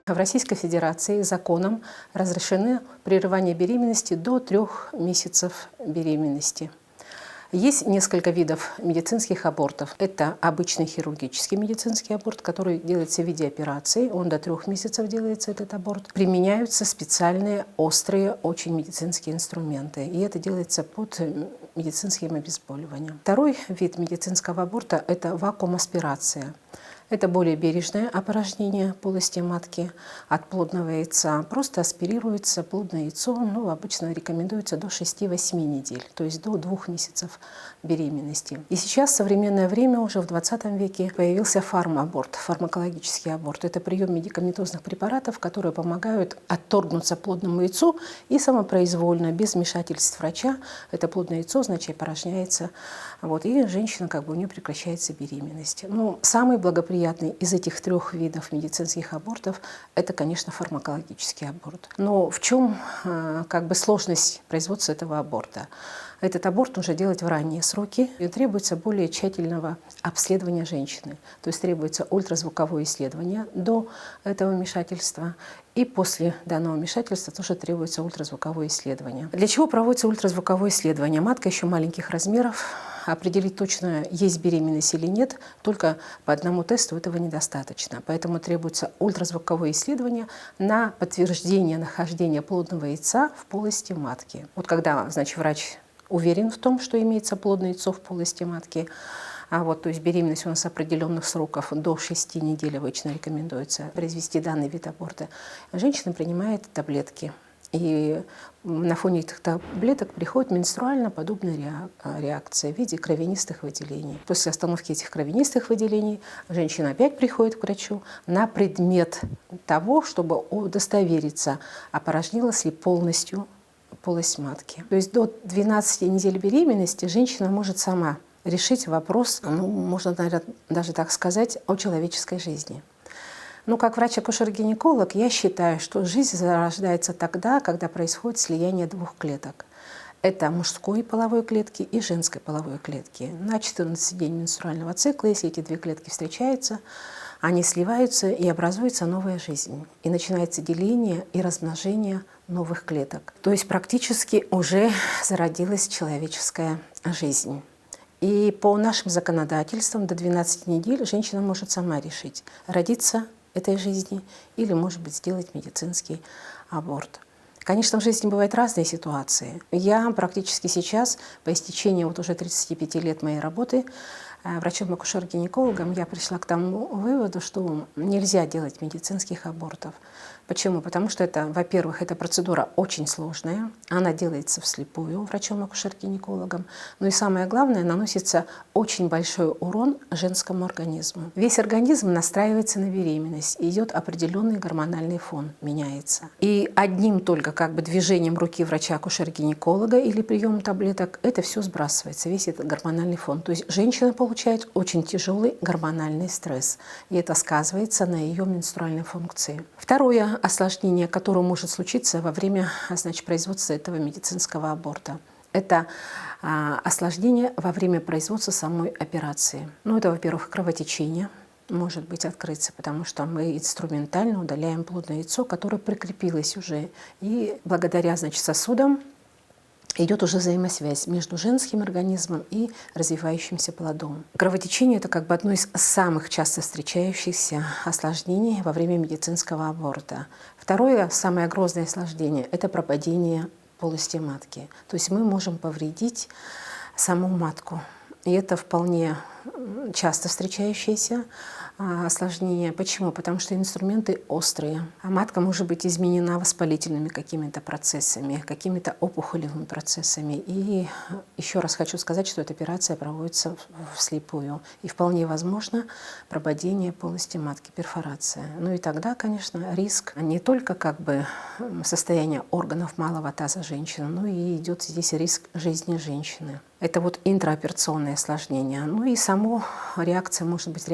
В Российской Федерации законом разрешено прерывание беременности до 3 месяцев беременности. Есть несколько видов медицинских абортов. Это обычный хирургический медицинский аборт, который делается в виде операции. Он до 3 месяцев делается, этот аборт. Применяются специальные, острые, очень медицинские инструменты. И это делается под медицинским обезболиванием. Второй вид медицинского аборта – это вакуум-аспирация. Это более бережное опорожнение полости матки от плодного яйца. Просто аспирируется плодное яйцо, обычно рекомендуется до 6-8 недель, то есть до 2 месяцев беременности. И сейчас, в современное время, уже в 20 веке, появился фармаборт, фармакологический аборт. Это прием медикаментозных препаратов, которые помогают отторгнуться плодному яйцу и самопроизвольно, без вмешательств врача, это плодное яйцо, значит, опорожняется. И женщина, у нее прекращается беременность. Самый благоприятный из этих 3 видов медицинских абортов – это, конечно, фармакологический аборт. Но в чем сложность производства этого аборта? Этот аборт нужно делать в ранние сроки, и требуется более тщательного обследования женщины. То есть требуется ультразвуковое исследование до этого вмешательства, и после данного вмешательства тоже требуется ультразвуковое исследование. Для чего проводится ультразвуковое исследование? Матка еще маленьких размеров. Определить точно, есть беременность или нет, только по одному тесту этого недостаточно. Поэтому требуется ультразвуковое исследование на подтверждение нахождения плодного яйца в полости матки. Когда, врач уверен в том, что имеется плодное яйцо в полости матки, то есть беременность у нас определенных сроков до 6 недель обычно рекомендуется произвести данный вид аборта, женщина принимает таблетки. И на фоне этих таблеток приходит менструально-подобная реакция в виде кровянистых выделений. После остановки этих кровянистых выделений женщина опять приходит к врачу на предмет того, чтобы удостовериться, опорожнилась ли полностью полость матки. То есть до 12 недель беременности женщина может сама решить вопрос, можно, наверное, даже так сказать, о человеческой жизни. Как врач-акушер-гинеколог, я считаю, что жизнь зарождается тогда, когда происходит слияние 2 клеток. Это мужской половой клетки и женской половой клетки. На 14 день менструального цикла, если эти 2 клетки встречаются, они сливаются и образуется новая жизнь. И начинается деление и размножение новых клеток. То есть практически уже зародилась человеческая жизнь. И по нашим законодательствам до 12 недель женщина может сама решить, родиться этой жизни или, может быть, сделать медицинский аборт. Конечно, в жизни бывают разные ситуации. Я практически сейчас, по истечении уже 35 лет моей работы, врачом-акушер-гинекологом, я пришла к тому выводу, что нельзя делать медицинских абортов. Почему? Потому что это, во-первых, эта процедура очень сложная, она делается вслепую врачом-акушер-гинекологом, и самое главное, наносится очень большой урон женскому организму. Весь организм настраивается на беременность, и идет определенный гормональный фон, меняется. И одним только движением руки врача-акушер-гинеколога или приемом таблеток это все сбрасывается, весь этот гормональный фон. То есть женщина получает очень тяжелый гормональный стресс, и это сказывается на ее менструальной функции. Второе осложнение, которое может случиться во время производства этого медицинского аборта. Это осложнение во время производства самой операции. Это, во-первых, кровотечение может быть открыться, потому что мы инструментально удаляем плодное яйцо, которое прикрепилось уже. И благодаря сосудам идет уже взаимосвязь между женским организмом и развивающимся плодом. Кровотечение – это одно из самых часто встречающихся осложнений во время медицинского аборта. Второе, самое грозное осложнение – это пропадение полости матки. То есть мы можем повредить саму матку. И это вполне часто встречающееся осложнение. Почему? Потому что инструменты острые. А матка может быть изменена воспалительными какими-то процессами, какими-то опухолевыми процессами. И еще раз хочу сказать, что эта операция проводится вслепую. И вполне возможно прободение полости матки, перфорация. И тогда, конечно, риск не только состояния органов малого таза женщины, но и идет здесь риск жизни женщины. Это интраоперационное осложнение. И само реакция может быть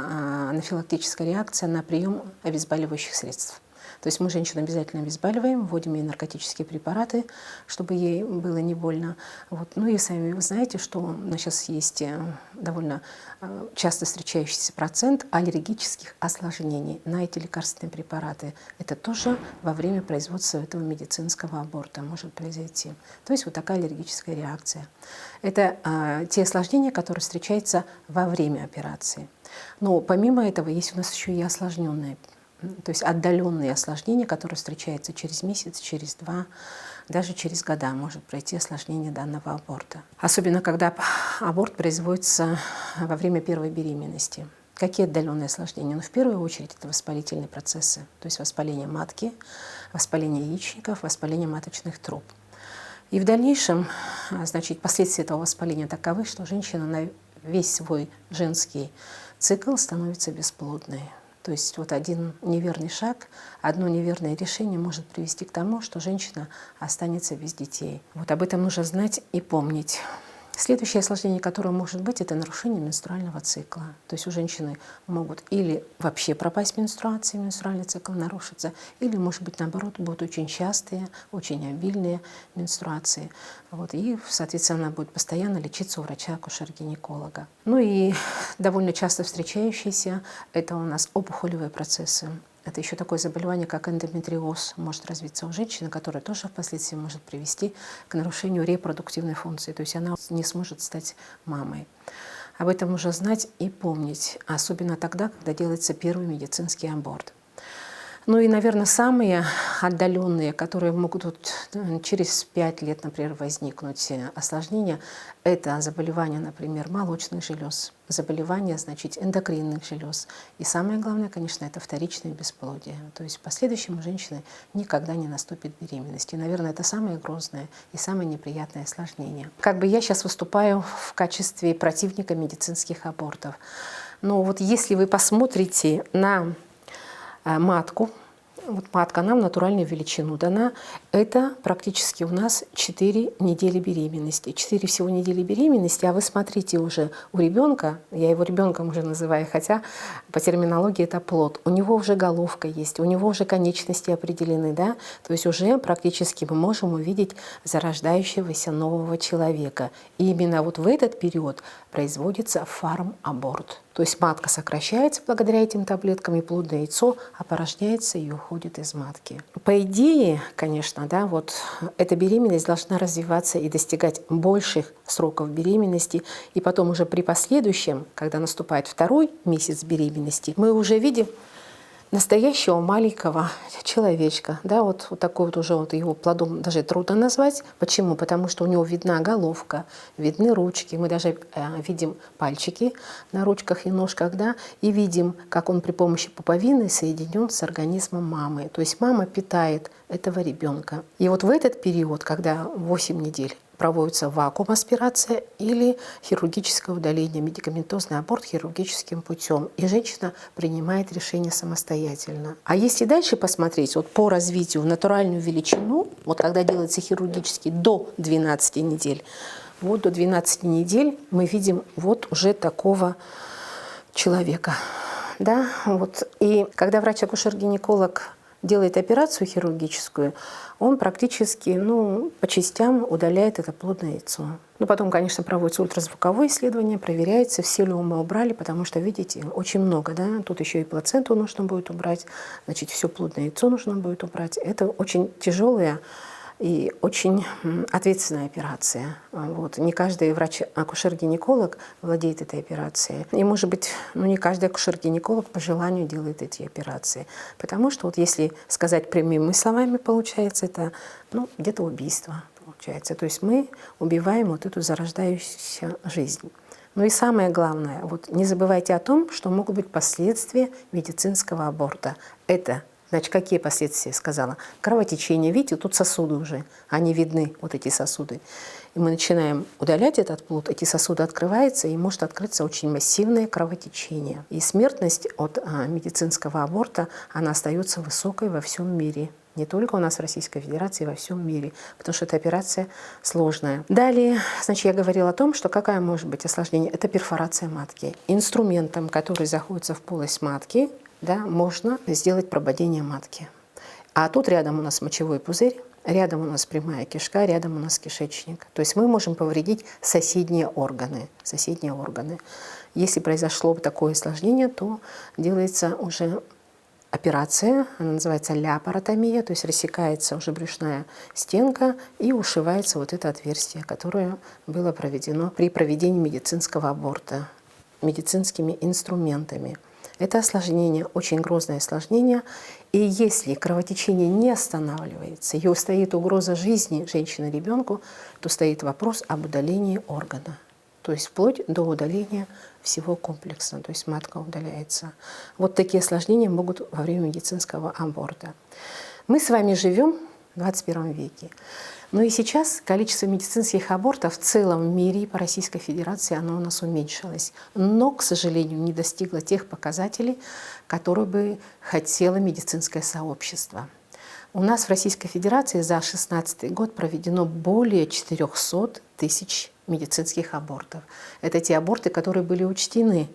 анафилактическая реакция на прием обезболивающих средств. То есть мы женщину обязательно обезболиваем, вводим ей наркотические препараты, чтобы ей было не больно. Вот. Ну и сами вы знаете, что у нас сейчас есть довольно часто встречающийся процент аллергических осложнений на эти лекарственные препараты. Это тоже во время производства этого медицинского аборта может произойти. То есть вот такая аллергическая реакция. Это те осложнения, которые встречаются во время операции. Но помимо этого есть у нас еще и осложненные, то есть отдаленные осложнения, которые встречаются через месяц, через два, даже через года может пройти осложнение данного аборта. Особенно когда аборт производится во время первой беременности. Какие отдаленные осложнения? Ну, в первую очередь это воспалительные процессы, то есть воспаление матки, воспаление яичников, воспаление маточных труб. И в дальнейшем, значит, последствия этого воспаления таковы, что женщина на весь свой женский цикл становится бесплодной. То есть вот один неверный шаг, одно неверное решение может привести к тому, что женщина останется без детей. Вот об этом нужно знать и помнить. Следующее осложнение, которое может быть, это нарушение менструального цикла. То есть у женщины могут или вообще пропасть менструации, менструальный цикл нарушится, или, может быть, наоборот, будут очень частые, очень обильные менструации. Вот, и, соответственно, она будет постоянно лечиться у врача-акушер-гинеколога. Ну и довольно часто встречающиеся – это у нас опухолевые процессы. Это еще такое заболевание, как эндометриоз, может развиться у женщины, которое тоже впоследствии может привести к нарушению репродуктивной функции. То есть она не сможет стать мамой. Об этом нужно знать и помнить, особенно тогда, когда делается первый медицинский аборт. Ну и, наверное, самые отдаленные, которые могут через 5 лет, например, возникнуть осложнения, это заболевания, например, молочных желез, заболевания, значит, эндокринных желез. И самое главное, конечно, это вторичное бесплодие. То есть в последующем у женщины никогда не наступит беременность. И, наверное, это самое грозное и самое неприятное осложнение. Как бы я сейчас выступаю в качестве противника медицинских абортов. Но вот если вы посмотрите на матку, вот матка нам натуральную величину дана, это практически у нас 4 недели беременности. 4 всего недели беременности, а вы смотрите уже у ребенка, я его ребенком уже называю, хотя по терминологии это плод, у него уже головка есть, у него уже конечности определены, да, то есть уже практически мы можем увидеть зарождающегося нового человека. И именно вот в этот период производится фармаборт. То есть матка сокращается благодаря этим таблеткам, и плодное яйцо опорожняется и уходит из матки. По идее, конечно, да, вот эта беременность должна развиваться и достигать больших сроков беременности. И потом уже при последующем, когда наступает второй месяц беременности, мы уже видим настоящего маленького человечка. Да, вот такой вот уже вот его плодом даже трудно назвать. Почему? Потому что у него видна головка, видны ручки. Мы даже видим пальчики на ручках и ножках, да, и видим, как он при помощи пуповины соединен с организмом мамы. То есть мама питает этого ребенка. И вот в этот период, когда 8 недель, проводится вакуум-аспирация или хирургическое удаление, медикаментозный аборт хирургическим путем. И женщина принимает решение самостоятельно. А если дальше посмотреть, вот по развитию в натуральную величину, вот когда делается хирургически до 12 недель, вот до 12 недель мы видим вот уже такого человека. Да? Вот. И когда врач-акушер-гинеколог делает операцию хирургическую, он практически по частям удаляет это плодное яйцо. Но потом, конечно, проводится ультразвуковое исследование, проверяется, все ли мы убрали, потому что, видите, очень много, да, тут еще и плаценту нужно будет убрать, значит, все плодное яйцо нужно будет убрать. Это очень тяжелая и очень ответственная операция. Вот. Не каждый врач-акушер-гинеколог владеет этой операцией. И, может быть, не каждый акушер-гинеколог по желанию делает эти операции. Потому что, вот если сказать прямыми словами, получается, это где-то убийство. Получается. То есть мы убиваем вот эту зарождающуюся жизнь. Ну и самое главное, вот не забывайте о том, что могут быть последствия медицинского аборта. Это, значит, какие последствия, сказала? Кровотечение. Видите, тут сосуды уже, они видны, вот эти сосуды. И мы начинаем удалять этот плод, эти сосуды открываются, и может открыться очень массивное кровотечение. И смертность от медицинского аборта, она остается высокой во всем мире. Не только у нас в Российской Федерации, во всем мире, потому что эта операция сложная. Далее, значит, я говорила о том, что какая может быть осложнение. Это перфорация матки. Инструментом, который заходится в полость матки, да, можно сделать прободение матки. А тут рядом у нас мочевой пузырь, рядом у нас прямая кишка, рядом у нас кишечник. То есть мы можем повредить соседние органы. Если произошло такое осложнение, то делается уже операция, она называется ляпаротомия, то есть рассекается уже брюшная стенка и ушивается вот это отверстие, которое было проведено при проведении медицинского аборта медицинскими инструментами. Это осложнение, очень грозное осложнение, и если кровотечение не останавливается, и стоит угроза жизни женщины ребенку, то стоит вопрос об удалении органа. То есть вплоть до удаления всего комплекса, то есть матка удаляется. Вот такие осложнения могут во время медицинского аборта. Мы с вами живем в 21 веке. Но и сейчас количество медицинских абортов в целом в мире по Российской Федерации оно у нас уменьшилось. Но, к сожалению, не достигло тех показателей, которые бы хотело медицинское сообщество. У нас в Российской Федерации за 2016 год проведено более 400 тысяч медицинских абортов. Это те аборты, которые были учтены.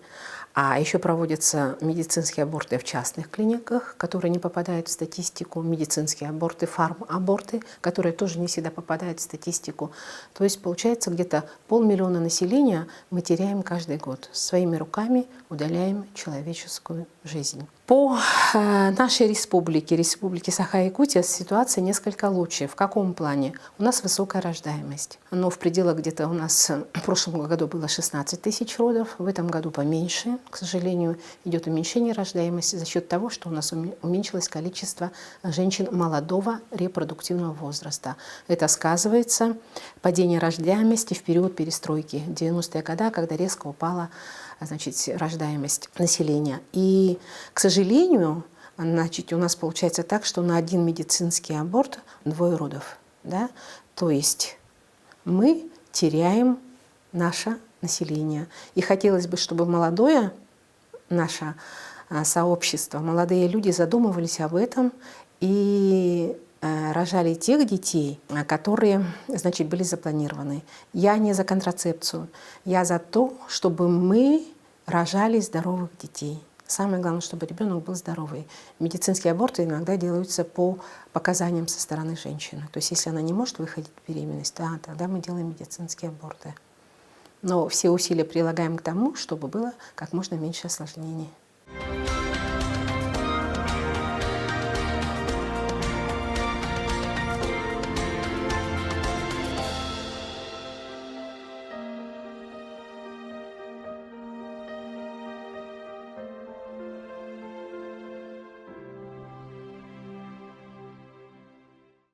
А еще проводятся медицинские аборты в частных клиниках, которые не попадают в статистику, медицинские аборты, фармаборты, которые тоже не всегда попадают в статистику. То есть получается где-то 500 000 населения мы теряем каждый год. Своими руками удаляем человеческую жизнь. По нашей республике Саха-Якутия, ситуация несколько лучше. В каком плане? У нас высокая рождаемость. Но в пределах где-то у нас в прошлом году было 16 тысяч родов, в этом году поменьше. К сожалению, идет уменьшение рождаемости за счет того, что у нас уменьшилось количество женщин молодого репродуктивного возраста. Это сказывается падение рождаемости в период перестройки 90-е годы, когда резко упала рождаемость населения. И, к сожалению, у нас получается так, что на один медицинский аборт 2 родов. Да? То есть мы теряем наше население. И хотелось бы, чтобы молодое наше сообщество, молодые люди задумывались об этом и рожали тех детей, которые, были запланированы. Я не за контрацепцию, я за то, чтобы мы рожали здоровых детей. Самое главное, чтобы ребенок был здоровый. Медицинские аборты иногда делаются по показаниям со стороны женщины. То есть если она не может выходить в беременность, тогда мы делаем медицинские аборты. Но все усилия прилагаем к тому, чтобы было как можно меньше осложнений.